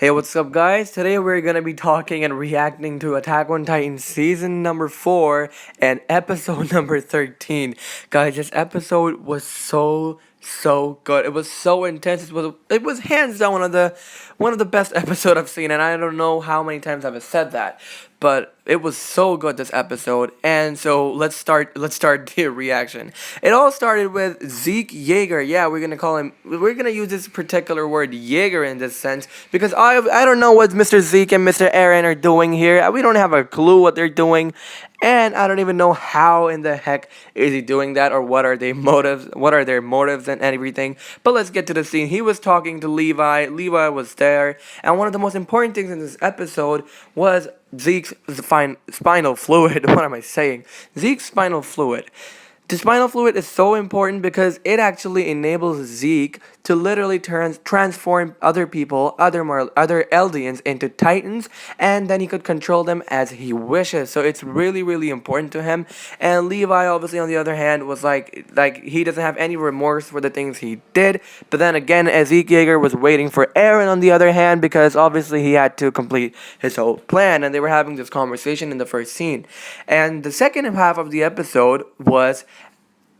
Hey, what's up, guys? Today we're gonna be talking and reacting to Attack on Titan season number 4 and episode number 13. Guys, this episode was so good. It was so intense. It was hands down one of the best episodes I've seen, and I don't know how many times I've said that, but it was so good this episode. And so let's start the reaction. It all started with Zeke Yeager. Yeah, we're gonna use this particular word Yeager in this sense because I don't know what Mr. Zeke and Mr. Eren are doing here. We don't have a clue what they're doing, and I don't even know how in the heck is he doing that, or what are their motives and everything. But let's get to the scene. He was talking to Levi. Levi was there, and one of the most important things in this episode was Zeke's spinal fluid. What am I saying? Zeke's spinal fluid. The spinal fluid is so important because it actually enables Zeke to literally transform other people, other Eldians into Titans, and then he could control them as he wishes. So it's really important to him. And Levi, obviously, on the other hand, was like he doesn't have any remorse for the things he did. But then again, Zeke Yeager was waiting for Eren on the other hand because obviously he had to complete his whole plan, and they were having this conversation in the first scene. And the second half of the episode was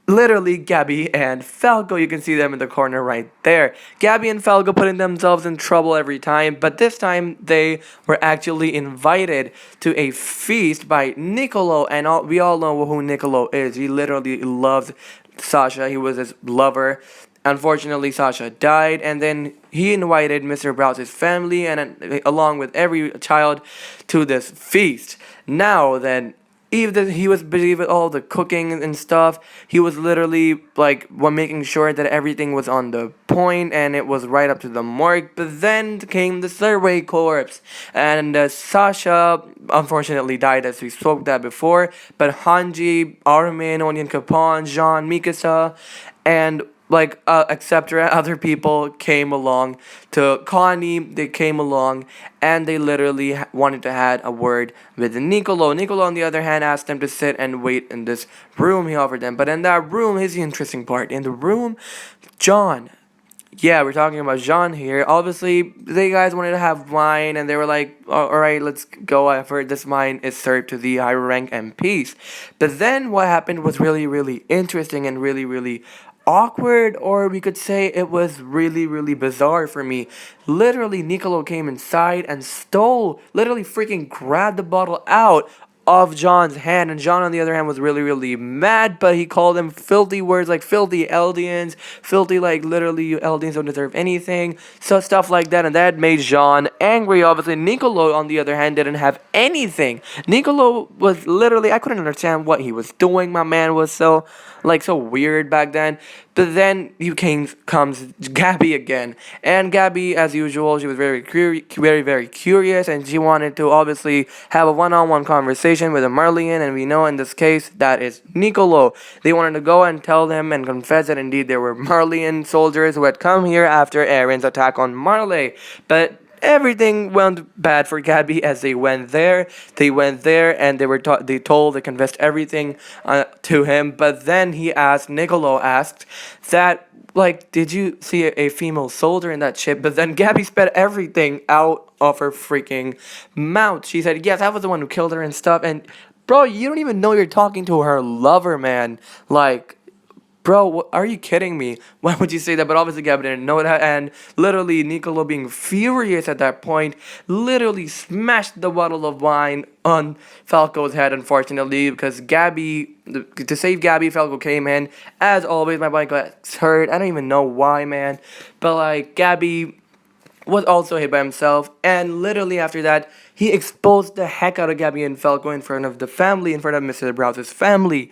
literally Gabby and Falco. You can see them in the corner right there. Gabby and Falco putting themselves in trouble every time, but this time they were actually invited to a feast by Niccolo, and we all know who Niccolo is. He literally loves Sasha. He was his lover. Unfortunately, Sasha died, and then he invited Mr. Browse's family and along with every child to this feast. Now then, even he was busy with all the cooking and stuff. He was literally making sure that everything was on the point and it was right up to the mark. But then came the survey corpse, and Sasha unfortunately died, as we spoke that before. But Hanji, Armin, Onion Capon, Jean, Mikasa, and etc. Other people came along to Connie. They came along and they literally wanted to have a word with Niccolo. Niccolo, on the other hand, asked them to sit and wait in this room he offered them. But in that room, here's the interesting part. In the room, John. Yeah, we're talking about Jean here. Obviously, they guys wanted to have wine, and they were like, alright, let's go. I've heard this wine is served to the higher rank MPs. But then what happened was really interesting and really awkward, or we could say it was really bizarre for me. Literally, Niccolo came inside and literally freaking grabbed the bottle out of John's hand, and John, on the other hand, was really mad, but he called them filthy words like filthy Eldians, filthy, like literally you Eldians don't deserve anything, so stuff like that, and that made John angry. Obviously, Niccolo, on the other hand, didn't have anything. Niccolo was literally, I couldn't understand what he was doing. My man was so weird back then. But then comes Gabby again, and Gabby, as usual, she was very curious, and she wanted to obviously have a one-on-one conversation with a Marleyan, and we know in this case that is Niccolo. They wanted to go and tell them and confess that indeed there were Marleyan soldiers who had come here after Eren's attack on Marley, but everything went bad for Gabby as they went there. And they confessed everything to him. But then Niccolo asked that, did you see a female soldier in that ship? But then Gabby spat everything out of her freaking mouth. She said, yes, I was the one who killed her and stuff. And bro, you don't even know you're talking to her lover, man. Bro, are you kidding me? Why would you say that? But obviously Gabby didn't know that, and literally Niccolo, being furious at that point, literally smashed the bottle of wine on Falco's head, unfortunately, because to save Gabby, Falco came in. As always, my boy got hurt. I don't even know why, man. But Gabby was also hit by himself, and literally after that, he exposed the heck out of Gabby and Falco in front of the family, in front of Mr. Browse's family.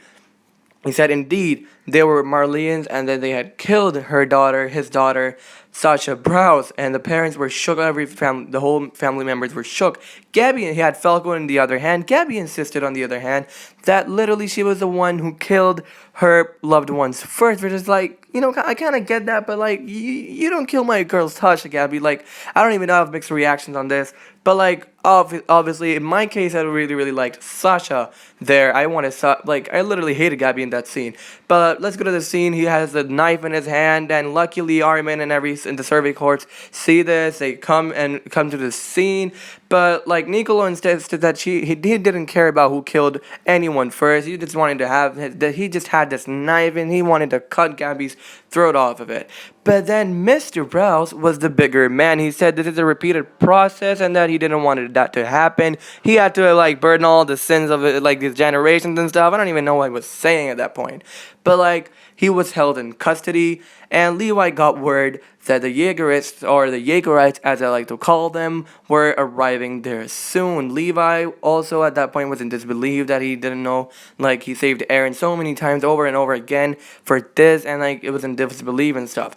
He said indeed they were Marleyans, and that they had killed his daughter, Sasha Browse, and the parents were shook. The whole family members were shook. Gabby, he had Falco on the other hand. Gabby insisted, on the other hand, that literally she was the one who killed her loved ones first, which is like, I kind of get that, but like, you don't kill my girl's Tasha, Gabby. Like, I don't even know, I have mixed reactions on this, but like, obviously, in my case, I really, really liked Sasha there. I wanted, like, I literally hated Gabby in that scene. But let's go to the scene. He has the knife in his hand, and luckily, Armin and in the survey courts see this. They come to the scene, but like Niccolo instead said that he didn't care about who killed anyone first. He just wanted to that he just had this knife and he wanted to cut Gabby's throat off of it. But then Mr. Browse was the bigger man. He said this is a repeated process and that he didn't want that to happen. He had to like burden all the sins of it, like these generations and stuff. I don't even know what he was saying at that point. But like he was held in custody, and Levi got word that the Jaegerists, or the Jaegerites as I like to call them, were arriving there soon. Levi also at that point was in disbelief that he didn't know, like he saved Eren so many times over and over again for this, and like it was in disbelief and stuff.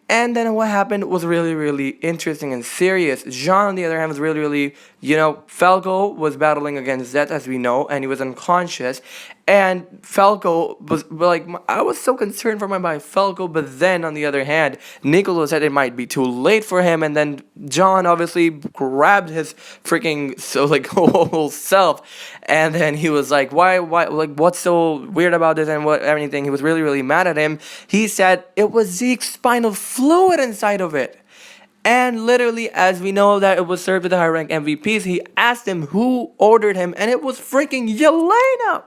And then what happened was really, really interesting and serious. Jean, on the other hand, was really, really, Falco was battling against Zed, as we know, and he was unconscious. And Falco was like, I was so concerned for my boy Falco, but then on the other hand, Niccolo said it might be too late for him, and then John obviously grabbed his freaking whole self, and then he was like, why, like, what's so weird about this and what everything? He was really, really mad at him. He said it was Zeke's spinal fluid inside of it. And literally, as we know that it was served to the high rank MVPs, he asked him who ordered him, and it was freaking Yelena.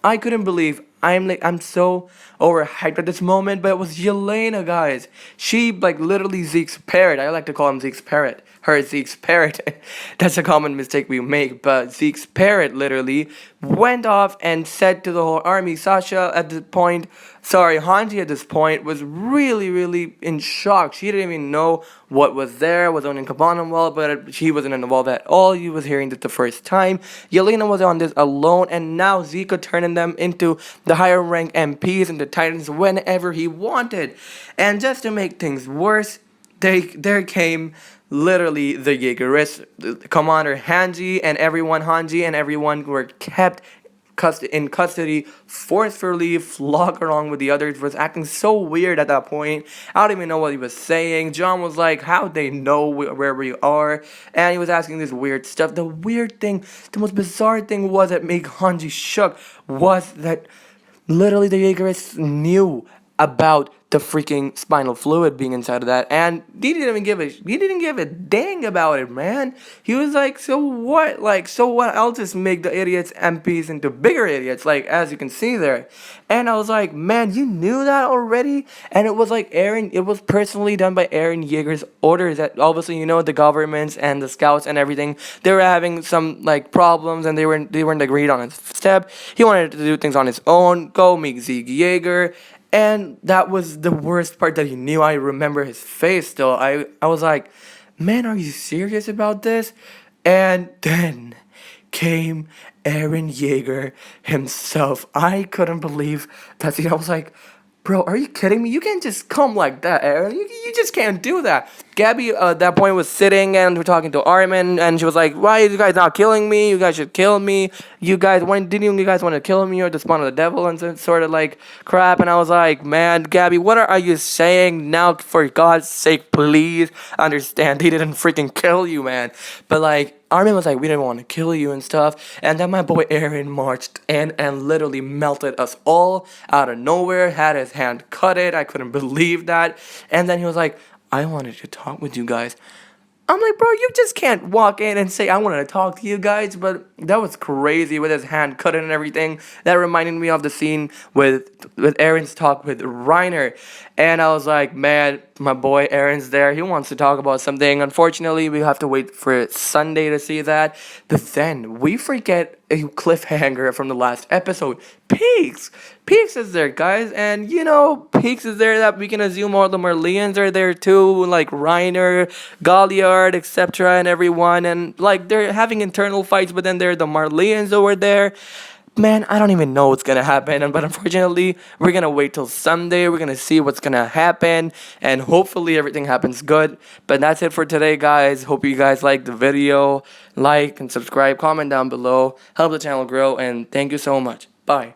I couldn't believe. I'm so overhyped at this moment, but it was Yelena, guys. She like literally Zeke's parrot. I like to call him Zeke's parrot. Her Zeke's parrot. That's a common mistake we make, but Zeke's parrot literally went off and said to the whole army. Sasha at this point, Hanji at this point was really, really in shock. She didn't even know what was there, was on in Commonwealth, but she wasn't involved at all. He was hearing this the first time. Yelena was on this alone, and now Zeke turning them into the higher rank MPs and the Titans whenever he wanted. And just to make things worse, there came literally the Jaegerists, Commander Hanji and everyone were kept in custody, forcefully flogged along with the others. Was acting so weird at that point. I don't even know what he was saying. John was like, how'd they know where we are? And he was asking this weird stuff. The most bizarre thing was that made Hanji shook was that literally the Jaegerists knew about the freaking spinal fluid being inside of that, and he didn't give a dang about it, man. He was like, so what? Like, so what? I'll just make the idiots MPs into bigger idiots, like as you can see there. And I was like, man, you knew that already? And it was like it was personally done by Eren Yeager's orders. That obviously, the governments and the scouts and everything, they were having some like problems, and they weren't agreed on his step. He wanted to do things on his own, go meet Zeke Yeager. And that was the worst part that he knew. I remember his face still. I was like, man, are you serious about this? And then came Eren Yeager himself. I couldn't believe that. I was like, bro, are you kidding me? You can't just come like that, Eren. You just can't do that. Gabby at that point was sitting and we're talking to Armin, and she was like, why are you guys not killing me? You guys should kill me. Didn't you guys want to kill me or the spawn of the devil and some sort of like crap? And I was like, man, Gabby, what are you saying now? For God's sake, please understand. He didn't freaking kill you, man. But like, Armin was like, we didn't want to kill you and stuff. And then my boy Eren marched in and literally melted us all out of nowhere, had his hand cut it. I couldn't believe that. And then he was like, I wanted to talk with you guys. I'm like, bro, you just can't walk in and say, I wanted to talk to you guys. But that was crazy with his hand cut and everything. That reminded me of the scene with Eren's talk with Reiner. And I was like, man, my boy Eren's there. He wants to talk about something. Unfortunately, we have to wait for Sunday to see that. But then we forget a cliffhanger from the last episode. Peaks is there, guys. And Peaks is there. That we can assume all the Marlians are there too, like Reiner, Galliard, etc. and everyone. And like they're having internal fights, but then there are the Marlians over there. Man, I don't even know what's gonna happen, but unfortunately, we're gonna wait till Sunday. We're gonna see what's gonna happen, and hopefully everything happens good. But that's it for today, guys. Hope you guys liked the video. Like and subscribe, comment down below, help the channel grow, and thank you so much. Bye.